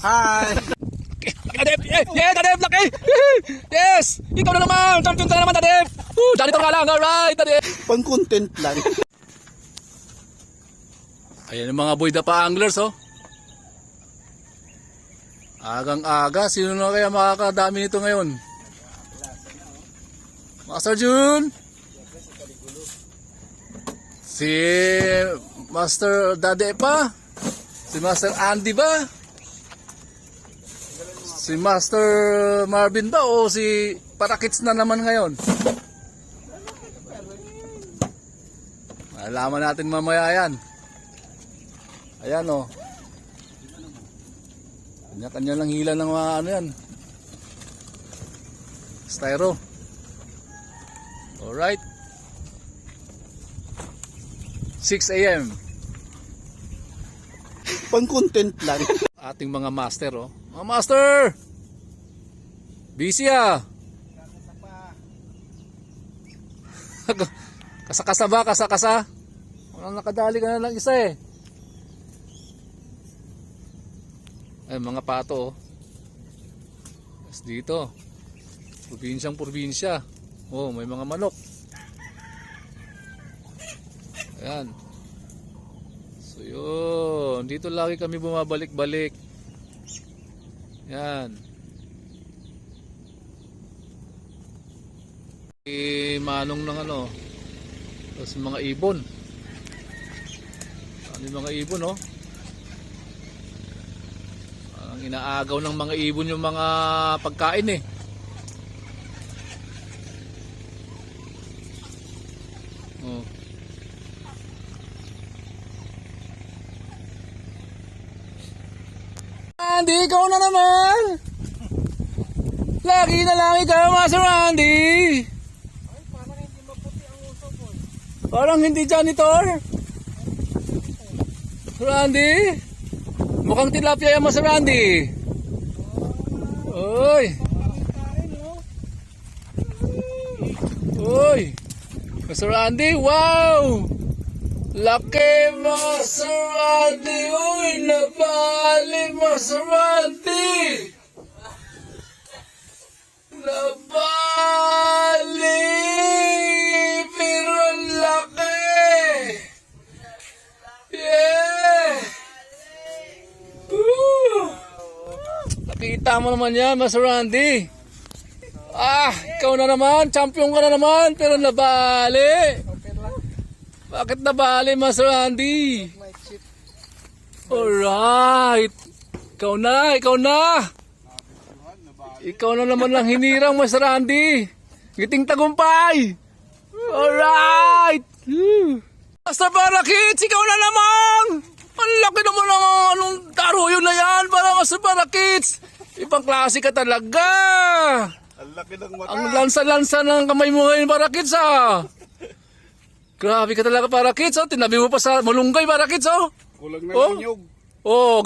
Hi! Tadep! Yeah, Tadep! Laki! Yes! Ikaw na naman! Champion ka na naman, Tadep! Janitor ka lang! Alright, Tadep! Pang content lang. Ayan yung mga Boy Dapa anglers, oh. Agang-aga. Sino na kaya makakadami nito ngayon? Master June! Si Master Dade pa? Si Master Andy ba? Si Master Marvin ba o si Parakits na naman ngayon? Malaman natin mamaya yan. Ayan o. Kanya-kanya lang hila ng mga ano yan. Styro. Alright. 6 AM. Pang content lang. Ating mga master, oh. Mga master! Busy ah! Kasa-kasa ba? Kasa-kasa? Walang nakadali ka na lang isa eh. Ay, mga pato, oh. Mas dito. Probinsyang probinsya. Oh, may mga manok. Ayan. So yun, dito lagi kami bumabalik-balik. Yan. Manong ng ano. Tapos mga ibon. Ano yung mga ibon, oh. Ang inaagaw ng mga ibon yung mga pagkain eh. Oh. Andy, ikaw na naman! Lagi na lang ikaw, Master Andy! Ay, parang hindi maputi ang uso ko. Parang hindi janitor? Master Andy? Mukhang tilapia yan, Master Andy! Oy! Oy! Master Andy, wow! Laki, Master Andy! Uy, nabali, Master Andy! Nabali! Pero laki! Yeah! Woo! Nakita mo naman yan, Master Andy! Ah, ikaw na naman! Champion ka na naman! Pero nabali! Bakit nabali, Master Andy? Alright. Ikaw na, ikaw na. Ikaw na naman lang hinirang, Master Andy. Ngiting tagumpay. Alright. Master Parakits, ikaw na naman. Ang laki naman ng anong daruyo na yan para Master Parakits. Ibang klase ka talaga. Ang laki ng mata. Ang lansa-lansa ng kamay mo ngayon, Parakits, ah. Grabe ka talaga, Parakits, oh. Tinabi mo pa sa malunggay, Parakits, oh. Kulang na Oh? ng nyug. Oh,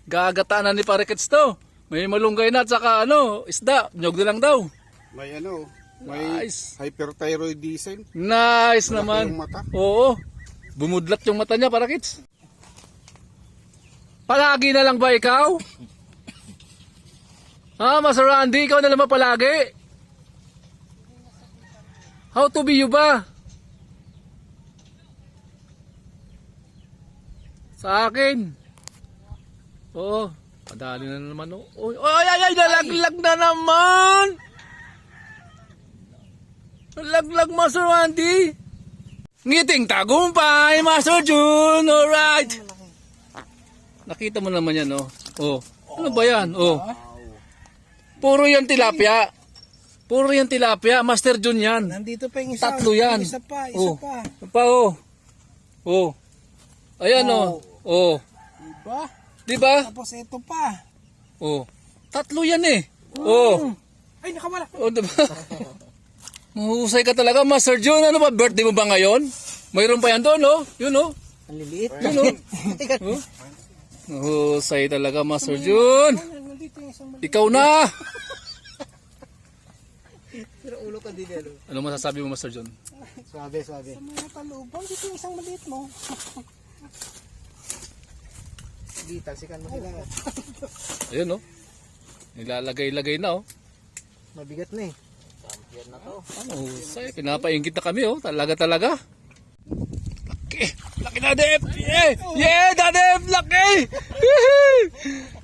gagataan na ni Parakits to. May malunggay na at saka ano, isda. Nyog na lang daw. May ano, may Nice. hyperthyroidism. Nice Malaki naman. yung mata. Oo. Bumudlat yung mata niya, Parakits. Palagi na lang ba ikaw? Ha, Master Randy, ikaw na lang ba palagi? How to be you ba? Sa akin. Oo. Padali na naman. Oh. Ay, nalaglag na naman. Nalaglag, Master Randy. Ngiting tagumpay, Master June. Alright. Nakita mo naman yan, oh. Oh. Ano ba yan? Oh. Puro yan tilapia. Puro yan tilapia. Master June yan. Nandito pa yung isa. Tatlo yan. Isa pa, isa Oh. pa. Ano pa, oh. Oh. Ayan, oh. Oh. Diba? Diba? Tapos ito pa. Oh. Tatlo yan eh. Oh. Ay, nakawala. Oh, diba? Mahusay ka talaga, Master June. Ano ba, birthday mo ba ngayon? Mayroon pa yan doon, oh. Yun, oh. Ang liliit. Yun, oh. Oh. Mahusay talaga, Master June. Nandito yung isang maliit. Ikaw na. Pero ulo ka din, ano? Ano masasabi mo, Master June? Swabe, swabe. Sa mga talubang, dito yung isang maliit mo. Di, talsikan mo sila. Ayun oh. Nilalagay-lagay na oh. Mabigat na eh. Ano, husay. Pinapaingit na kami oh. Talaga. Laki. Laki na Dep. Yeah, Dadep. Laki.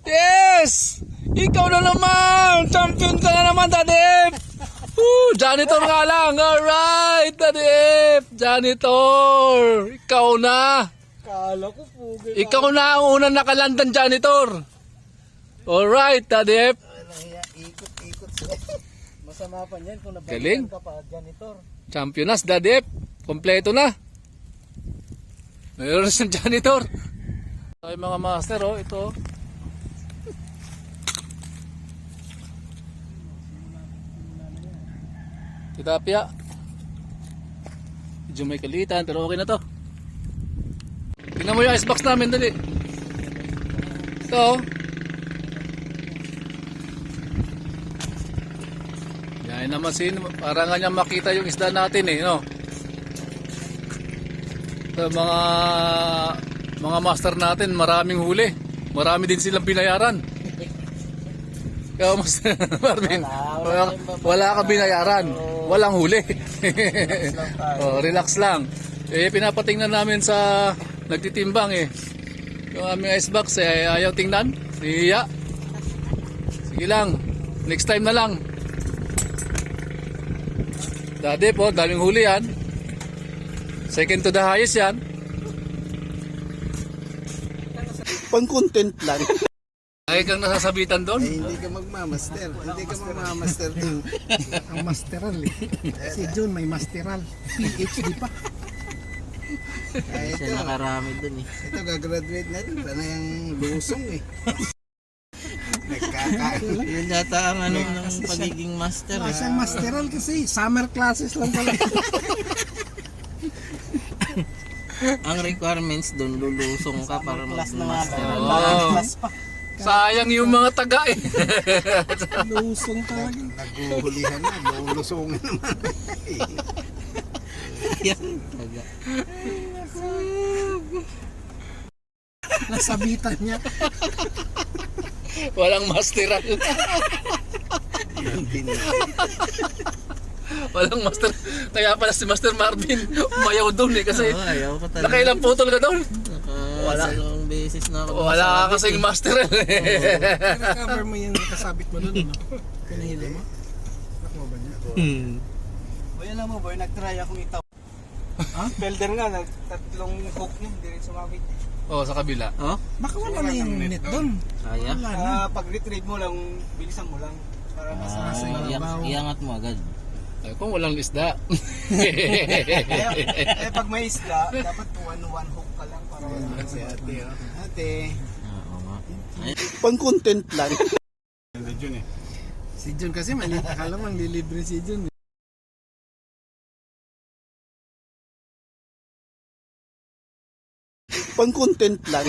Yes. Ikaw na naman. Champion ka na naman, Dadep. Janitor nga lang. Alright, Dadep. Janitor. Ikaw na. Kala ko pugay. Ikaw na ang unang nakalandan, Janitor. Alright, Dadep. Ikot-ikot sila. Masama pa niyan kung Galing. nabalikan ka pa, janitor. Championas, Dadep. Kompleto na. Mayroon siyang janitor. Ay mga master, oh, ito. Tilapia. Medyo may kalitan, pero okay na to. Tingnan mo yung icebox namin, dali. Ito, oh. Yan naman para nga niya makita yung isda natin eh, no? Ito, mga master natin, maraming huli. Marami din silang binayaran. Kaya Master Marvin, wala ka binayaran. Walang huli. Oh, relax lang. Eh, pinapatingnan namin sa nagtitimbang eh. Yung aming icebox eh, ayaw tingnan. Iya. Sige lang. Next time na lang. Dati po, daming huli yan. Second to the highest yan. Pang content lang. Ay kang nasasabitan doon. Hindi ka magmamaster. Hindi ka magmamaster. Ang masteral eh. Si Jun may masteral. PhD pa. Ay, ito, Nakarami dun eh. ito gagraduate na rin. Sana yung lusong eh. Yun yata ang ano ng pagiging master. Wala siyang masteral kasi summer classes lang pala. Ang requirements dun, lulusong ka para mag-master. Oh. Sayang yung mga taga eh. Lusong talaga. Naghuhulihan na. Lulusongin naman. Yan. Taga. Nasabitan niya. Walang masteral. Walang master. Kaya pala si Master Marvin umayaw doon eh kasi Oo, ayaw ko talaga. nakailang putol ka doon. Nakasalong beses na ako. Wala ka kasing masteral eh. Cover mo yung kasabit mo doon, no? Pinahili mo? Nakuha ba niya? Boy, alam mo boy, nag-try akong itaw. Ha? Builder nga, tatlong hook niya, hindi rin sumabit. Oh, sa kabila. Oh? Baka wala na yung net doon. Kaya? Wala na. Pag-retrieve mo lang, bilisan mo lang. Para mas Iangat mo agad. Ay, kung walang isda. pag may isda, dapat one hook ka lang para wala. Si ate, oh. Ate. Oo nga. Ay, Pang content lang. Ganda dyan eh. Si Jun kasi maliit. Akala mo ang lilibre si Jun. Pang content lang.